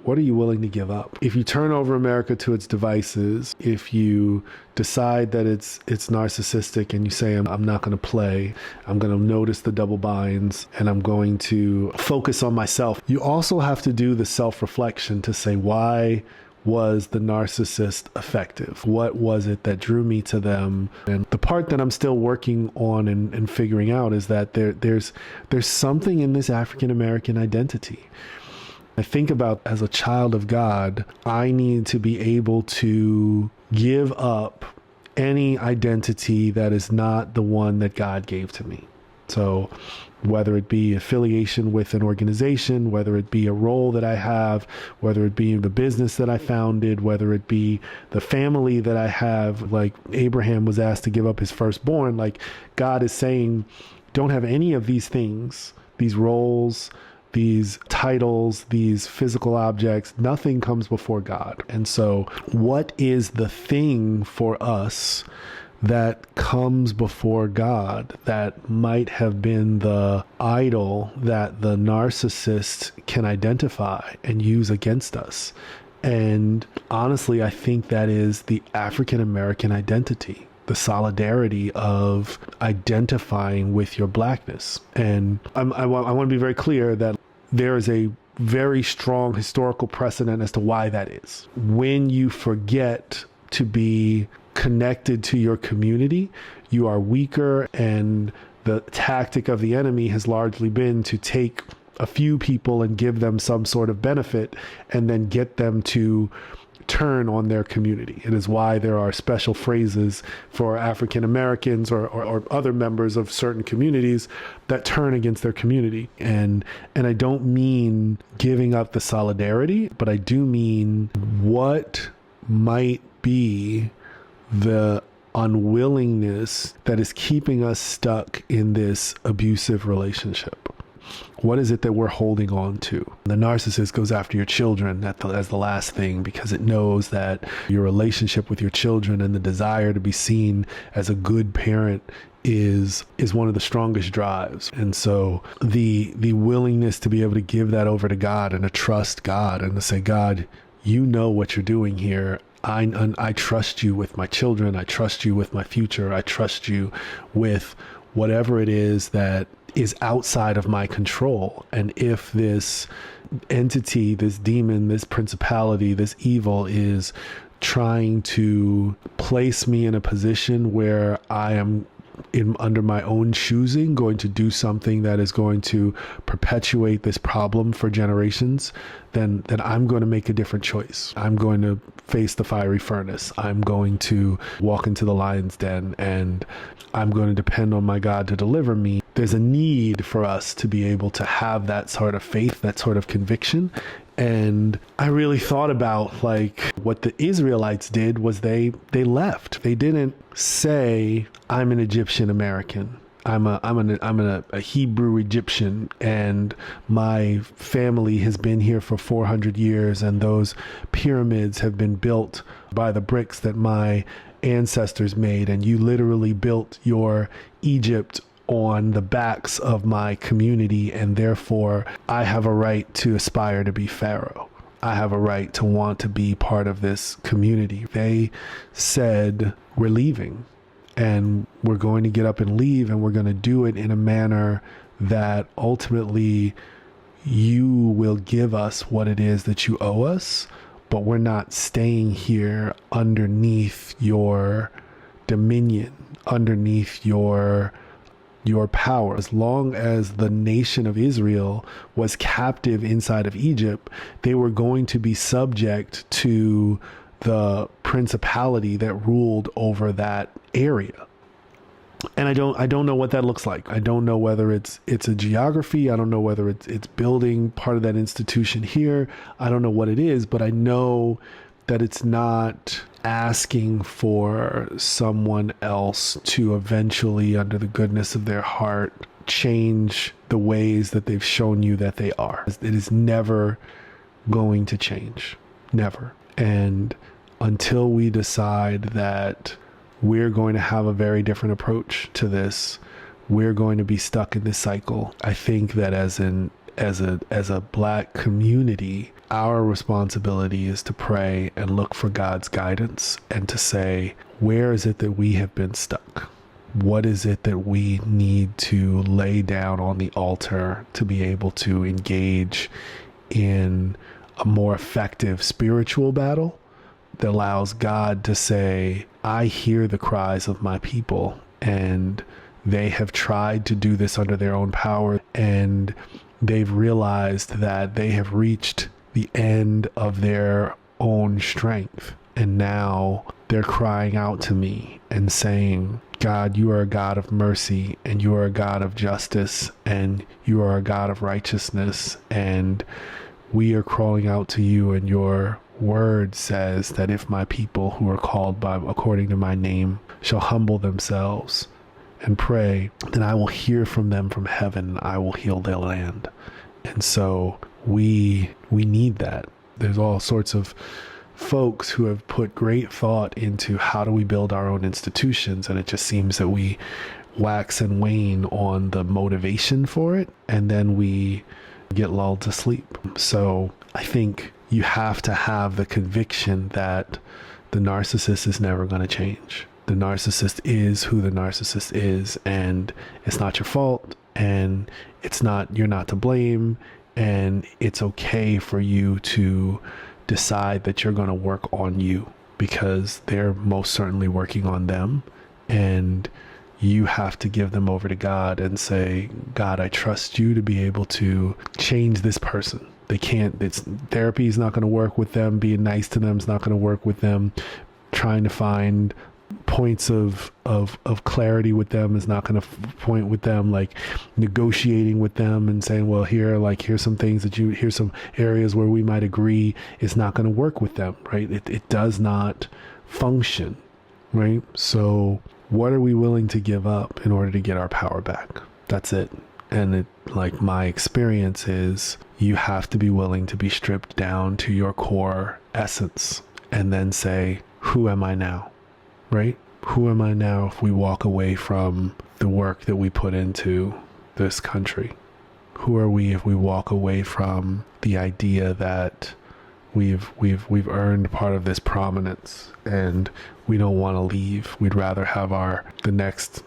what are you willing to give up? If you turn over America to its devices, if you decide that it's narcissistic and you say, I'm not going to play, I'm going to notice the double binds, and I'm going to focus on myself, you also have to do the self-reflection to say, why was the narcissist effective? What was it that drew me to them? And the part that I'm still working on and figuring out is that there's something in this African American identity. I think about, as a child of God, I need to be able to give up any identity that is not the one that God gave to me. So whether it be affiliation with an organization, whether it be a role that I have, whether it be the business that I founded, whether it be the family that I have, like Abraham was asked to give up his firstborn, like God is saying, don't have any of these things, these roles, these titles, these physical objects, nothing comes before God. And so what is the thing for us that comes before God that might have been the idol that the narcissist can identify and use against us? And honestly, I think that is the African American identity, the solidarity of identifying with your blackness. And I want to be very clear that there is a very strong historical precedent as to why that is. When you forget to be connected to your community, you are weaker, and the tactic of the enemy has largely been to take a few people and give them some sort of benefit and then get them to turn on their community. It is why there are special phrases for African Americans or other members of certain communities that turn against their community. And I don't mean giving up the solidarity, but I do mean what might be the unwillingness that is keeping us stuck in this abusive relationship. What is it that we're holding on to? The narcissist goes after your children as the last thing, because it knows that your relationship with your children and the desire to be seen as a good parent is one of the strongest drives. And so the willingness to be able to give that over to God and to trust God and to say, God, you know what you're doing here. I trust you with my children. I trust you with my future. I trust you with whatever it is that is outside of my control. And if this entity, this demon, this principality, this evil is trying to place me in a position where I am under my own choosing going to do something that is going to perpetuate this problem for generations, then I'm going to make a different choice. I'm going to face the fiery furnace. I'm going to walk into the lion's den, and I'm going to depend on my God to deliver me. There's a need for us to be able to have that sort of faith, that sort of conviction. And I really thought about, like, what the Israelites did was they left. They didn't say, I'm an Egyptian American. I'm a Hebrew Egyptian, and my family has been here for 400 years, and those pyramids have been built by the bricks that my ancestors made, and you literally built your Egypt on the backs of my community, and therefore I have a right to aspire to be Pharaoh. I have a right to want to be part of this community. They said, we're leaving, and we're going to get up and leave, and we're going to do it in a manner that ultimately you will give us what it is that you owe us, but we're not staying here underneath your dominion, underneath your power. As long as the nation of Israel was captive inside of Egypt, they were going to be subject to the principality that ruled over that area. And I don't know what that looks like. I don't know whether it's a geography. I don't know whether it's building part of that institution here. I don't know what it is, but I know that it's not asking for someone else to eventually, under the goodness of their heart, change the ways that they've shown you that they are. It is never going to change. Never. And until we decide that we're going to have a very different approach to this, we're going to be stuck in this cycle. I think that as an as a Black community, our responsibility is to pray and look for God's guidance and to say, where is it that we have been stuck? What is it that we need to lay down on the altar to be able to engage in a more effective spiritual battle that allows God to say, I hear the cries of my people, and they have tried to do this under their own power, and they've realized that they have reached the end of their own strength. And now they're crying out to me and saying, God, you are a God of mercy, and you are a God of justice, and you are a God of righteousness. And we are crawling out to you, and your word says that if my people who are called by according to my name shall humble themselves and pray, then I will hear from them from heaven, and I will heal their land. And so we need that. There's all sorts of folks who have put great thought into how do we build our own institutions, and it just seems that we wax and wane on the motivation for it, and then we get lulled to sleep. So I think you have to have the conviction that the narcissist is never going to change. The narcissist is who the narcissist is, and it's not your fault, and you're not to blame, and it's okay for you to decide that you're going to work on you, because they're most certainly working on them, and you have to give them over to God and say, God, I trust you to be able to change this person. Therapy is not going to work with them. Being nice to them is not going to work with them. Trying to find points of clarity with them is not going to point with them. Like negotiating with them and saying, well, here's some things here's some areas where we might agree, is not going to work with them, right? It does not function, right? So what are we willing to give up in order to get our power back? That's it. And my experience is you have to be willing to be stripped down to your core essence and then say, who am I now? Right? Who am I now if we walk away from the work that we put into this country? Who are we if we walk away from the idea that we've earned part of this prominence and we don't want to leave? We'd rather have the next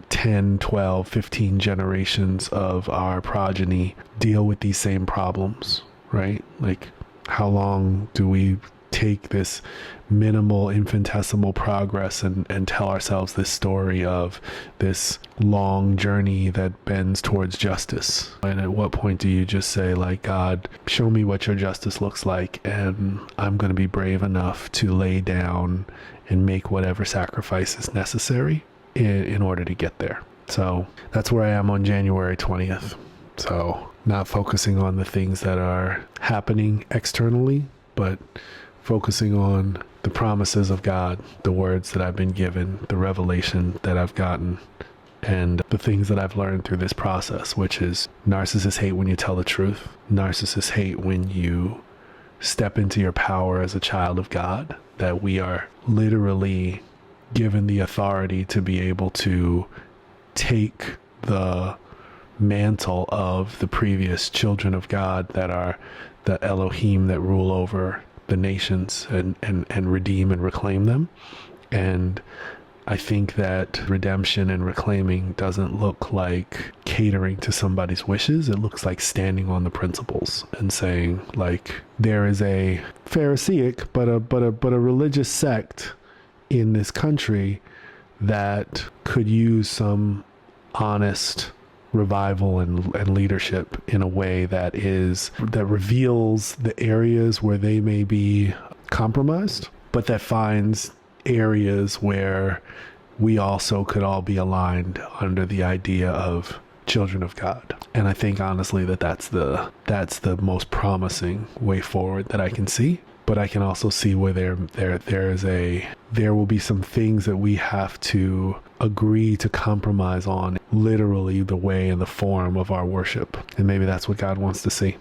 10, 12, 15 generations of our progeny deal with these same problems, right? Like, how long do we take this minimal infinitesimal progress and tell ourselves this story of this long journey that bends towards justice? And at what point do you just say, like, God, show me what your justice looks like, and I'm going to be brave enough to lay down and make whatever sacrifice is necessary in order to get there. So that's where I am on January 20th. So not focusing on the things that are happening externally, but focusing on the promises of God, the words that I've been given, the revelation that I've gotten, and the things that I've learned through this process, which is narcissists hate when you tell the truth. Narcissists hate when you step into your power as a child of God, that we are literally given the authority to be able to take the mantle of the previous children of God that are the Elohim that rule over the nations and redeem and reclaim them. And I think that redemption and reclaiming doesn't look like catering to somebody's wishes. It looks like standing on the principles and saying, like, there is a Pharisaic but a religious sect in this country that could use some honest revival and leadership in a way that reveals the areas where they may be compromised, but that finds areas where we also could all be aligned under the idea of children of God. And I think honestly that's the most promising way forward that I can see. But I can also see where there will be some things that we have to agree to compromise on, literally the way and the form of our worship. And maybe that's what God wants to see.